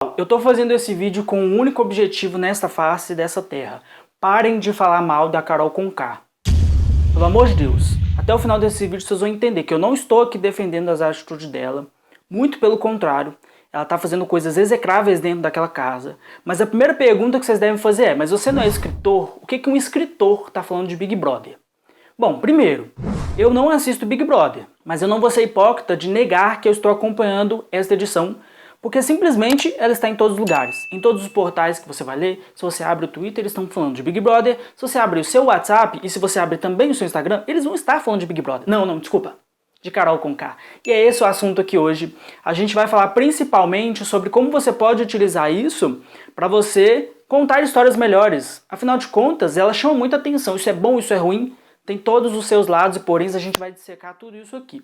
Eu tô fazendo esse vídeo com um único objetivo nesta face dessa terra. Parem de falar mal da Carol Conká. Pelo amor de Deus, até o final desse vídeo vocês vão entender que eu não estou aqui defendendo as atitudes dela. Muito pelo contrário, ela tá fazendo coisas execráveis dentro daquela casa. Mas a primeira pergunta que vocês devem fazer é: mas você não é escritor? O que um escritor tá falando de Big Brother? Bom, primeiro, eu não assisto Big Brother, mas eu não vou ser hipócrita de negar que eu estou acompanhando esta edição, porque simplesmente ela está em todos os lugares, em todos os portais que você vai ler. Se você abre o Twitter, eles estão falando de Big Brother. Se você abre o seu WhatsApp e se você abre também o seu Instagram, eles vão estar falando de Big Brother. Não, desculpa. De Carol Conká. E é esse o assunto aqui hoje. A gente vai falar principalmente sobre como você pode utilizar isso para você contar histórias melhores. Afinal de contas, ela chama muita atenção. Isso é bom, isso é ruim. Tem todos os seus lados e poréns, a gente vai dissecar tudo isso aqui.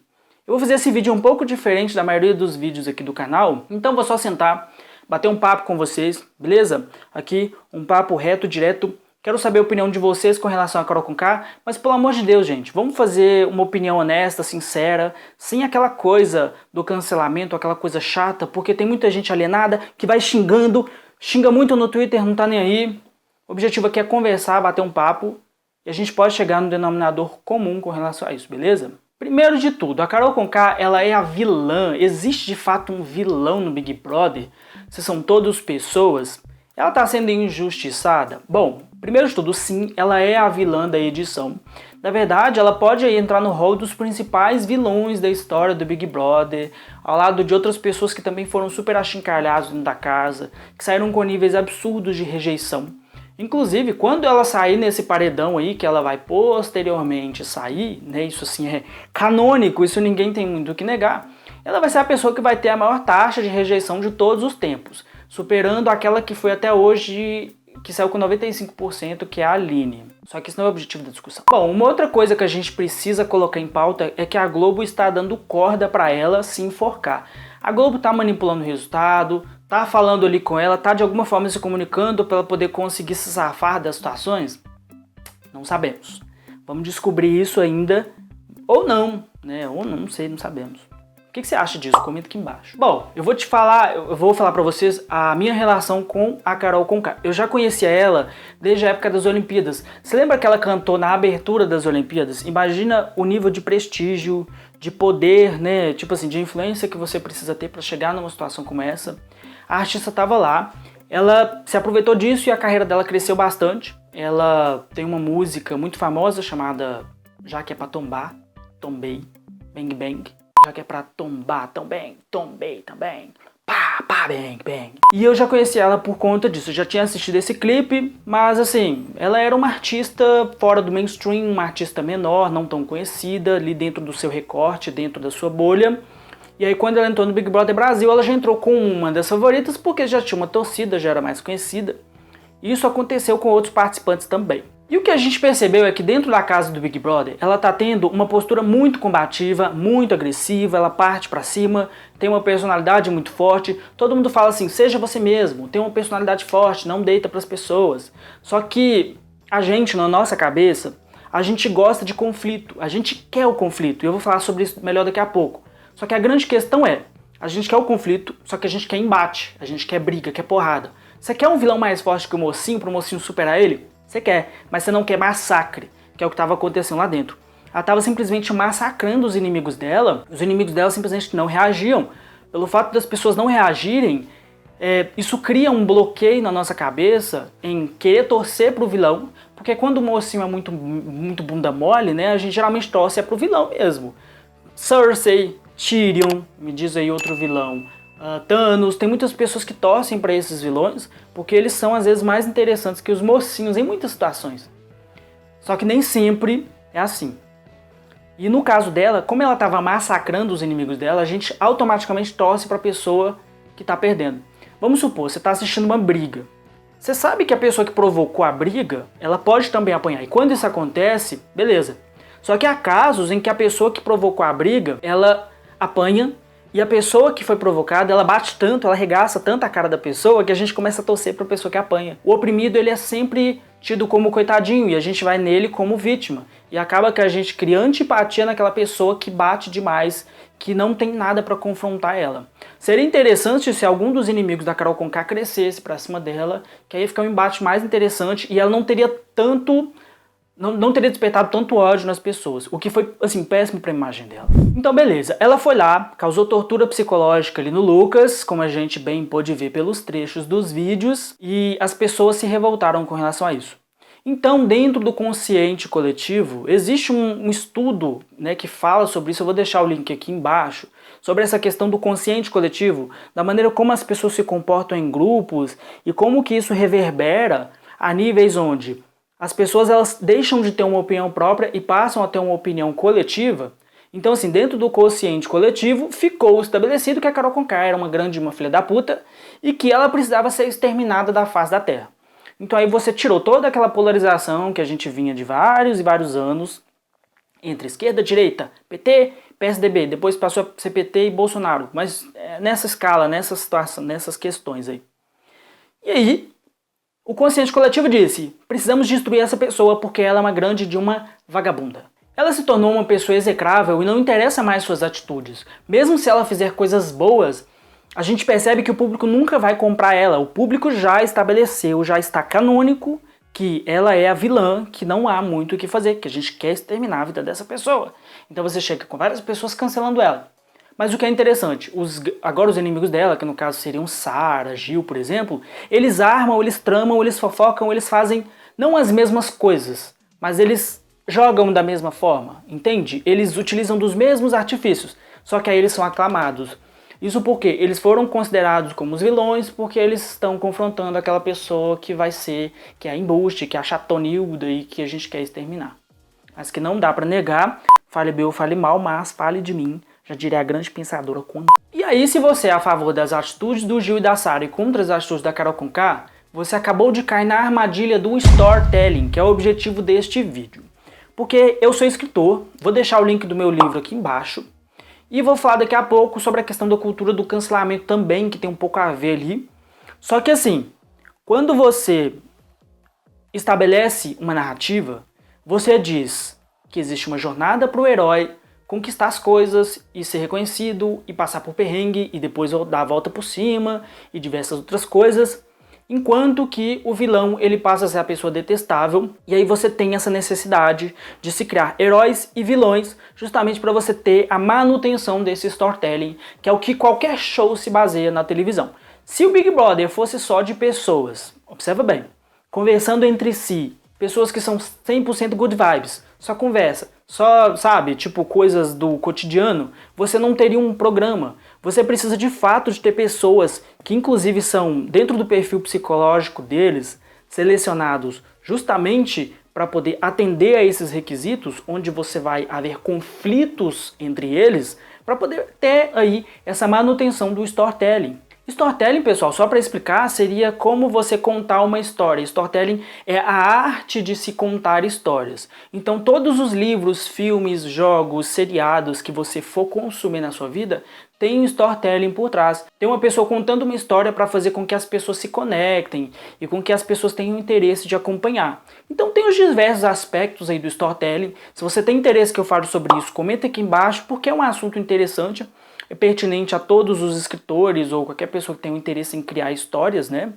Eu vou fazer esse vídeo um pouco diferente da maioria dos vídeos aqui do canal, então vou só sentar, bater um papo com vocês, beleza? Aqui, um papo reto, direto. Quero saber a opinião de vocês com relação a Carol Conká, mas pelo amor de Deus, gente, vamos fazer uma opinião honesta, sincera, sem aquela coisa do cancelamento, aquela coisa chata, porque tem muita gente alienada que vai xingando, xinga muito no Twitter, não tá nem aí. O objetivo aqui é conversar, bater um papo, e a gente pode chegar no denominador comum com relação a isso, beleza? Primeiro de tudo, a Carol Conká, ela é a vilã. Existe de fato um vilão no Big Brother? Se são todos pessoas? Ela está sendo injustiçada? Bom, primeiro de tudo, sim, ela é a vilã da edição. Na verdade, ela pode entrar no rol dos principais vilões da história do Big Brother, ao lado de outras pessoas que também foram super achincalhadas dentro da casa, que saíram com níveis absurdos de rejeição. Inclusive, quando ela sair nesse paredão aí, que ela vai posteriormente sair, né, isso assim é canônico, isso ninguém tem muito o que negar, ela vai ser a pessoa que vai ter a maior taxa de rejeição de todos os tempos, superando aquela que foi até hoje, que saiu com 95%, que é a Aline. Só que isso não é o objetivo da discussão. Bom, uma outra coisa que a gente precisa colocar em pauta é que a Globo está dando corda para ela se enforcar. A Globo está manipulando o resultado, tá falando ali com ela, tá de alguma forma se comunicando para ela poder conseguir se safar das situações? Não sabemos. Vamos descobrir isso ainda, ou não, né? Ou não sei, não sabemos. O que você acha disso? Comenta aqui embaixo. Bom, eu vou falar para vocês a minha relação com a Carol Conká. Eu já conhecia ela desde a época das Olimpíadas. Você lembra que ela cantou na abertura das Olimpíadas? Imagina o nível de prestígio, de poder, né? Tipo assim, de influência que você precisa ter para chegar numa situação como essa. A artista estava lá, ela se aproveitou disso e a carreira dela cresceu bastante. Ela tem uma música muito famosa chamada Já Que É Pra Tombar, Tombei, Bang Bang. Já que é pra tombar também, tombei também, pá, pá, bang, bang. E eu já conheci ela por conta disso, eu já tinha assistido esse clipe, mas assim, ela era uma artista fora do mainstream, uma artista menor, não tão conhecida, ali dentro do seu recorte, dentro da sua bolha. E aí quando ela entrou no Big Brother Brasil, ela já entrou com uma das favoritas, porque já tinha uma torcida, já era mais conhecida. E isso aconteceu com outros participantes também. E o que a gente percebeu é que dentro da casa do Big Brother, ela tá tendo uma postura muito combativa, muito agressiva, ela parte pra cima, tem uma personalidade muito forte. Todo mundo fala assim, seja você mesmo, tem uma personalidade forte, não deita pras pessoas. Só que a gente, na nossa cabeça, a gente gosta de conflito, a gente quer o conflito. E eu vou falar sobre isso melhor daqui a pouco. Só que a grande questão é, a gente quer o conflito, só que a gente quer embate, a gente quer briga, quer porrada. Você quer um vilão mais forte que o mocinho, pro mocinho superar ele? Você quer, mas você não quer massacre, que é o que estava acontecendo lá dentro. Ela estava simplesmente massacrando os inimigos dela simplesmente não reagiam. Pelo fato das pessoas não reagirem, isso cria um bloqueio na nossa cabeça em querer torcer pro vilão, porque quando o mocinho é muito bunda mole, né, a gente geralmente torce pro vilão mesmo. Cersei, Tyrion, me diz aí outro vilão, Thanos, tem muitas pessoas que torcem para esses vilões porque eles são às vezes mais interessantes que os mocinhos em muitas situações. Só que nem sempre é assim. E no caso dela, como ela estava massacrando os inimigos dela, a gente automaticamente torce para a pessoa que está perdendo. Vamos supor, você está assistindo uma briga. Você sabe que a pessoa que provocou a briga, ela pode também apanhar. E quando isso acontece, beleza. Só que há casos em que a pessoa que provocou a briga, ela apanha, e a pessoa que foi provocada, ela bate tanto, ela arregaça tanto a cara da pessoa, que a gente começa a torcer para a pessoa que apanha. O oprimido, ele é sempre tido como coitadinho, e a gente vai nele como vítima. E acaba que a gente cria antipatia naquela pessoa que bate demais, que não tem nada pra confrontar ela. Seria interessante se algum dos inimigos da Carol Conká crescesse pra cima dela, que aí ia ficar um embate mais interessante e ela não teria tanto... Não teria despertado tanto ódio nas pessoas, o que foi, assim, péssimo pra imagem dela. Então, beleza, ela foi lá, causou tortura psicológica ali no Lucas, como a gente bem pôde ver pelos trechos dos vídeos, e as pessoas se revoltaram com relação a isso. Então, dentro do consciente coletivo, existe um estudo, né, que fala sobre isso, eu vou deixar o link aqui embaixo, sobre essa questão do consciente coletivo, da maneira como as pessoas se comportam em grupos, e como que isso reverbera a níveis onde as pessoas elas deixam de ter uma opinião própria e passam a ter uma opinião coletiva. Então, assim, dentro do consciente coletivo, ficou estabelecido que a Carol Conká era uma filha da puta e que ela precisava ser exterminada da face da Terra. Então aí você tirou toda aquela polarização que a gente vinha de vários e vários anos entre esquerda, direita, PT, PSDB, depois passou a ser PT e Bolsonaro, mas nessa escala, nessa situação, nessas questões aí. E aí, o consciente coletivo disse, precisamos destruir essa pessoa porque ela é uma grande de uma vagabunda. Ela se tornou uma pessoa execrável e não interessa mais suas atitudes. Mesmo se ela fizer coisas boas, a gente percebe que o público nunca vai comprar ela. O público já estabeleceu, já está canônico que ela é a vilã, que não há muito o que fazer, que a gente quer exterminar a vida dessa pessoa. Então você chega com várias pessoas cancelando ela. Mas o que é interessante, agora os inimigos dela, que no caso seriam Sarah, Gil, por exemplo, eles armam, eles tramam, eles fofocam, eles fazem não as mesmas coisas, mas eles jogam da mesma forma, entende? Eles utilizam dos mesmos artifícios, só que aí eles são aclamados. Isso porque eles foram considerados como os vilões, porque eles estão confrontando aquela pessoa que vai ser, que é a embuste, que é a chatonilda e que a gente quer exterminar. Mas que não dá pra negar, fale bem ou fale mal, mas fale de mim. Já diria a grande pensadora quando. E aí, se você é a favor das atitudes do Gil e da Sarah e contra as atitudes da Carol Conká, você acabou de cair na armadilha do storytelling, que é o objetivo deste vídeo. Porque eu sou escritor, vou deixar o link do meu livro aqui embaixo, e vou falar daqui a pouco sobre a questão da cultura do cancelamento também, que tem um pouco a ver ali. Só que assim, quando você estabelece uma narrativa, você diz que existe uma jornada para o herói conquistar as coisas e ser reconhecido e passar por perrengue e depois dar a volta por cima e diversas outras coisas, enquanto que o vilão ele passa a ser a pessoa detestável e aí você tem essa necessidade de se criar heróis e vilões justamente para você ter a manutenção desse storytelling, que é o que qualquer show se baseia na televisão. Se o Big Brother fosse só de pessoas, observa bem, conversando entre si, pessoas que são 100% good vibes, só conversa, só, sabe, tipo coisas do cotidiano, você não teria um programa. Você precisa de fato de ter pessoas que inclusive são, dentro do perfil psicológico deles, selecionados justamente para poder atender a esses requisitos, onde você vai haver conflitos entre eles, para poder ter aí essa manutenção do storytelling. Storytelling, pessoal, só para explicar, seria como você contar uma história. Storytelling é a arte de se contar histórias. Então todos os livros, filmes, jogos, seriados que você for consumir na sua vida, tem um storytelling por trás. Tem uma pessoa contando uma história para fazer com que as pessoas se conectem e com que as pessoas tenham interesse de acompanhar. Então tem os diversos aspectos aí do storytelling. Se você tem interesse que eu fale sobre isso, comenta aqui embaixo, porque é um assunto interessante. É pertinente a todos os escritores ou qualquer pessoa que tenha um interesse em criar histórias, né?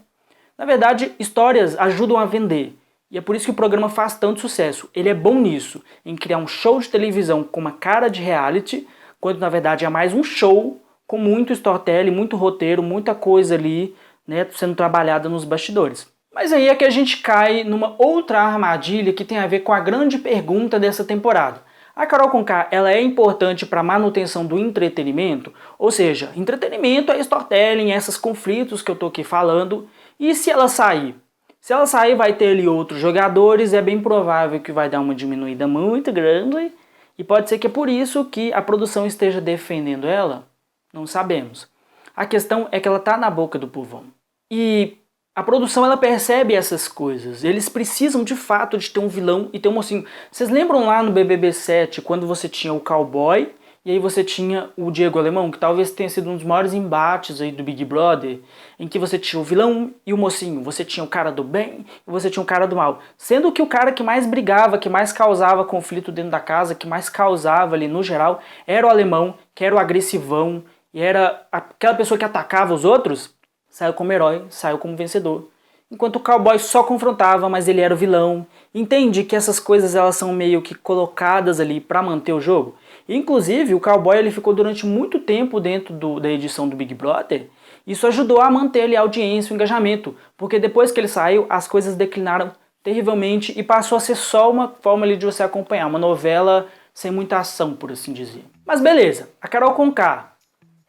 Na verdade, histórias ajudam a vender. E é por isso que o programa faz tanto sucesso. Ele é bom nisso, em criar um show de televisão com uma cara de reality, quando na verdade é mais um show com muito storytelling, muito roteiro, muita coisa ali, né, sendo trabalhada nos bastidores. Mas aí é que a gente cai numa outra armadilha que tem a ver com a grande pergunta dessa temporada. A Carol Conká, ela é importante para a manutenção do entretenimento, ou seja, entretenimento é storytelling, esses conflitos que eu estou aqui falando, e se ela sair? Se ela sair, vai ter ali outros jogadores, é bem provável que vai dar uma diminuída muito grande, e pode ser que é por isso que a produção esteja defendendo ela, não sabemos. A questão é que ela está na boca do povão. E a produção ela percebe essas coisas, eles precisam de fato de ter um vilão e ter um mocinho. Vocês lembram lá no BBB 7, quando você tinha o cowboy E aí você tinha o Diego Alemão, que talvez tenha sido um dos maiores embates aí do Big Brother, em que você tinha o vilão e o mocinho, você tinha o cara do bem e você tinha o cara do mal. Sendo que o cara que mais brigava, que mais causava conflito dentro da casa, que mais causava ali no geral, era o Alemão, que era o agressivão, e era aquela pessoa que atacava os outros, saiu como herói, saiu como vencedor. Enquanto o cowboy só confrontava, mas ele era o vilão. Entende que essas coisas elas são meio que colocadas ali para manter o jogo? Inclusive, o cowboy ele ficou durante muito tempo dentro da edição do Big Brother. Isso ajudou a manter ali a audiência, o engajamento, porque depois que ele saiu, as coisas declinaram terrivelmente e passou a ser só uma forma ali de você acompanhar, uma novela sem muita ação, por assim dizer. Mas beleza, a Carol Conká,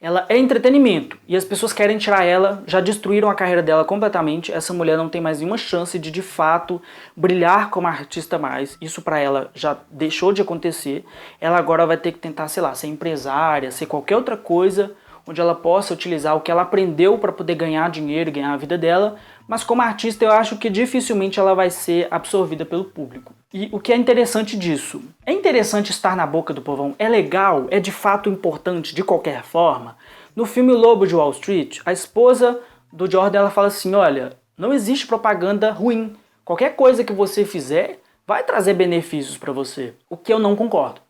ela é entretenimento e as pessoas querem tirar ela, já destruíram a carreira dela completamente. Essa mulher não tem mais nenhuma chance de fato brilhar como artista mais. Isso pra ela já deixou de acontecer. Ela agora vai ter que tentar, sei lá, ser empresária, ser qualquer outra coisa onde ela possa utilizar o que ela aprendeu para poder ganhar dinheiro e ganhar a vida dela. Mas como artista eu acho que dificilmente ela vai ser absorvida pelo público. E o que é interessante disso? É interessante estar na boca do povão? É legal? É de fato importante de qualquer forma? No filme O Lobo de Wall Street, a esposa do Jordan ela fala assim, olha, não existe propaganda ruim. Qualquer coisa que você fizer vai trazer benefícios para você. O que eu não concordo.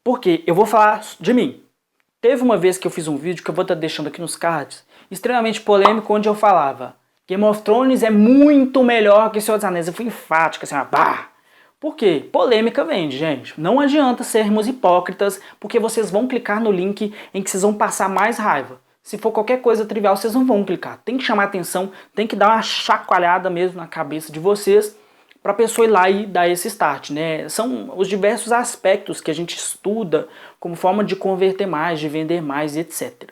Porque eu vou falar de mim. Teve uma vez que eu fiz um vídeo que eu vou estar deixando aqui nos cards, extremamente polêmico, onde eu falava Game of Thrones é muito melhor que Senhor dos Anéis. Eu fui enfática, assim, bah! Por quê? Polêmica vende, gente. Não adianta sermos hipócritas, porque vocês vão clicar no link em que vocês vão passar mais raiva. Se for qualquer coisa trivial, vocês não vão clicar. Tem que chamar atenção, tem que dar uma chacoalhada mesmo na cabeça de vocês para a pessoa ir lá e dar esse start, né? São os diversos aspectos que a gente estuda como forma de converter mais, de vender mais, etc.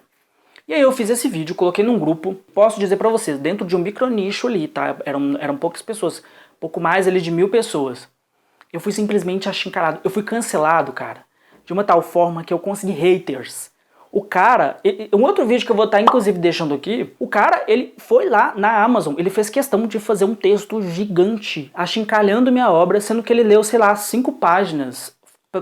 E aí eu fiz esse vídeo, coloquei num grupo, posso dizer pra vocês, dentro de um micronicho ali, tá? Eram poucas pessoas, pouco mais ali de 1000 pessoas. Eu fui simplesmente achincalhado, eu fui cancelado, cara, de uma tal forma que eu consegui haters. O cara, um outro vídeo que eu vou estar inclusive deixando aqui, o cara, ele foi lá na Amazon, ele fez questão de fazer um texto gigante, achincalhando minha obra, sendo que ele leu, sei lá, 5 páginas,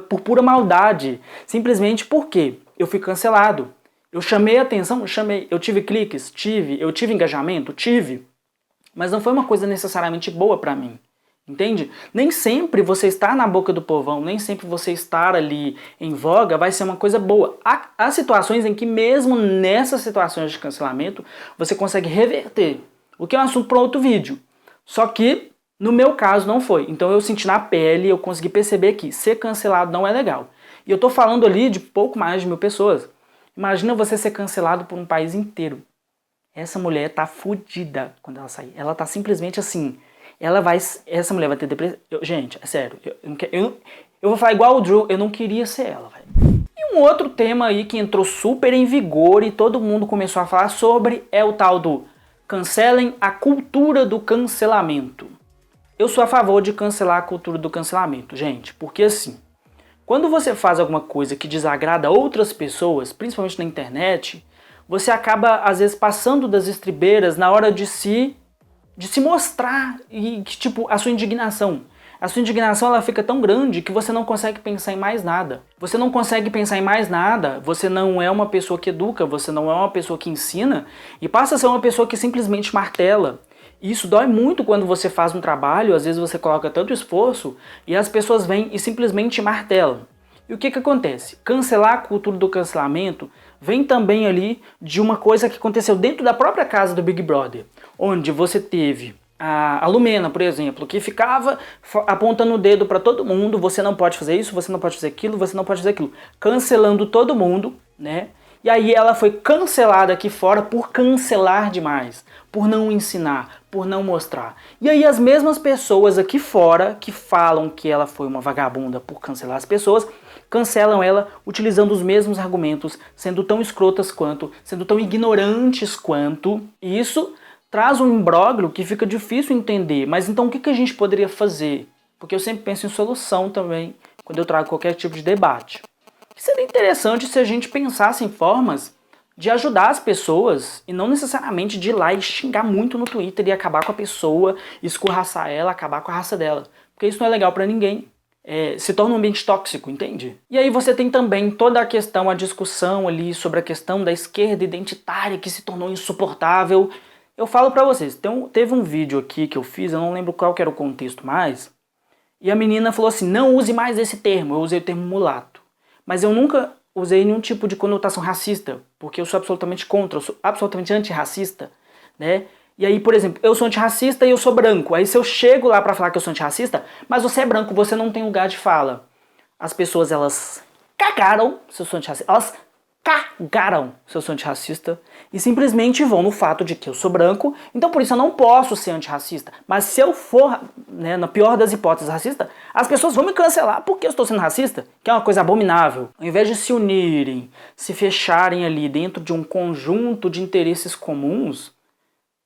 por pura maldade, simplesmente porque eu fui cancelado. Eu chamei a atenção, eu tive cliques, eu tive engajamento, mas não foi uma coisa necessariamente boa pra mim, entende? Nem sempre você estar na boca do povão, nem sempre você estar ali em voga vai ser uma coisa boa. Há situações em que mesmo nessas situações de cancelamento, você consegue reverter, o que é um assunto para outro vídeo. Só que, no meu caso, não foi. Então eu senti na pele, eu consegui perceber que ser cancelado não é legal. E eu tô falando ali de pouco mais de 1000 pessoas. Imagina você ser cancelado por um país inteiro. Essa mulher tá fodida quando ela sair. Ela tá simplesmente assim. Essa mulher vai ter depressão. Gente, é sério. Eu vou falar igual o Drew. Eu não queria ser ela, velho. E um outro tema aí que entrou super em vigor e todo mundo começou a falar sobre é o tal do cancelem a cultura do cancelamento. Eu sou a favor de cancelar a cultura do cancelamento, gente. Porque assim, quando você faz alguma coisa que desagrada outras pessoas, principalmente na internet, você acaba, às vezes, passando das estribeiras na hora de se mostrar e, tipo, a sua indignação. A sua indignação, ela fica tão grande que você não consegue pensar em mais nada. Você não consegue pensar em mais nada, você não é uma pessoa que educa, você não é uma pessoa que ensina e passa a ser uma pessoa que simplesmente martela. E isso dói muito quando você faz um trabalho, às vezes você coloca tanto esforço e as pessoas vêm e simplesmente martelam. E o que acontece? Cancelar a cultura do cancelamento vem também ali de uma coisa que aconteceu dentro da própria casa do Big Brother, onde você teve a Lumena, por exemplo, que ficava apontando o dedo para todo mundo, você não pode fazer isso, você não pode fazer aquilo, você não pode fazer aquilo, cancelando todo mundo, né? E aí ela foi cancelada aqui fora por cancelar demais, por não ensinar, por não mostrar. E aí as mesmas pessoas aqui fora que falam que ela foi uma vagabunda por cancelar as pessoas, cancelam ela utilizando os mesmos argumentos, sendo tão escrotas quanto, sendo tão ignorantes quanto. E isso traz um imbróglio que fica difícil entender. Mas então o que a gente poderia fazer? Porque eu sempre penso em solução também, quando eu trago qualquer tipo de debate. Seria interessante se a gente pensasse em formas de ajudar as pessoas e não necessariamente de ir lá e xingar muito no Twitter e acabar com a pessoa, escorraçar ela, acabar com a raça dela. Porque isso não é legal pra ninguém. se torna um ambiente tóxico, entende? E aí você tem também toda a questão, a discussão ali sobre a questão da esquerda identitária que se tornou insuportável. Eu falo pra vocês, teve um vídeo aqui que eu fiz, eu não lembro qual que era o contexto mais, e a menina falou assim, não use mais esse termo, eu usei o termo mulato. Mas eu nunca usei nenhum tipo de conotação racista, porque eu sou absolutamente contra, eu sou absolutamente antirracista, né? E aí, por exemplo, eu sou antirracista e eu sou branco. Aí se eu chego lá pra falar que eu sou antirracista, mas você é branco, você não tem lugar de fala. As pessoas, elas cagaram se eu sou antirracista. Elas cagaram se eu sou antirracista e simplesmente vão no fato de que eu sou branco, então por isso eu não posso ser antirracista. Mas se eu for, né, na pior das hipóteses, racista, as pessoas vão me cancelar porque eu estou sendo racista, que é uma coisa abominável. Ao invés de se unirem, se fecharem ali dentro de um conjunto de interesses comuns,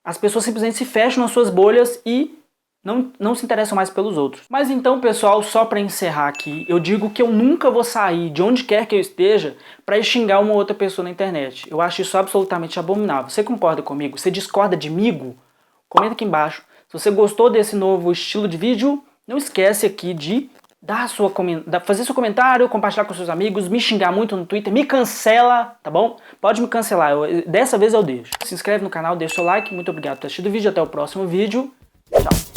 as pessoas simplesmente se fecham nas suas bolhas e não se interessam mais pelos outros. Mas então, pessoal, só pra encerrar aqui, eu digo que eu nunca vou sair de onde quer que eu esteja pra xingar uma outra pessoa na internet. Eu acho isso absolutamente abominável. Você concorda comigo? Você discorda de mim? Comenta aqui embaixo. Se você gostou desse novo estilo de vídeo, não esquece aqui de fazer seu comentário, compartilhar com seus amigos, me xingar muito no Twitter, me cancela, tá bom? Pode me cancelar, dessa vez eu deixo. Se inscreve no canal, deixa o seu like, muito obrigado por ter assistido o vídeo, até o próximo vídeo, tchau!